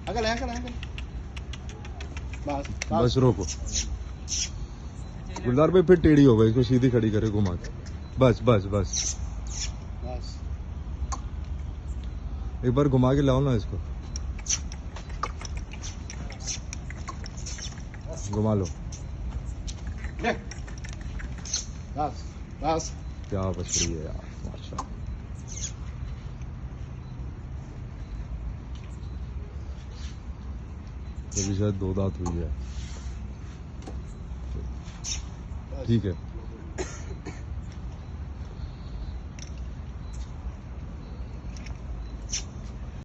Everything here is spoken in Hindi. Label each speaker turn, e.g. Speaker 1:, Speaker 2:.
Speaker 1: अंकल अंकल अंकल बस
Speaker 2: बस रोको गुलदार भाई, फिर टेढ़ी हो गई, इसको सीधी खड़ी करे घुमा के। बस बस बस
Speaker 1: बस
Speaker 2: एक बार घुमा के लाओ ना इसको, घुमा लो।
Speaker 1: ले बस बस
Speaker 2: क्या बछड़ी है यार, माशाल्लाह। ये भी शायद 2 दांत हुई है। ठीक है।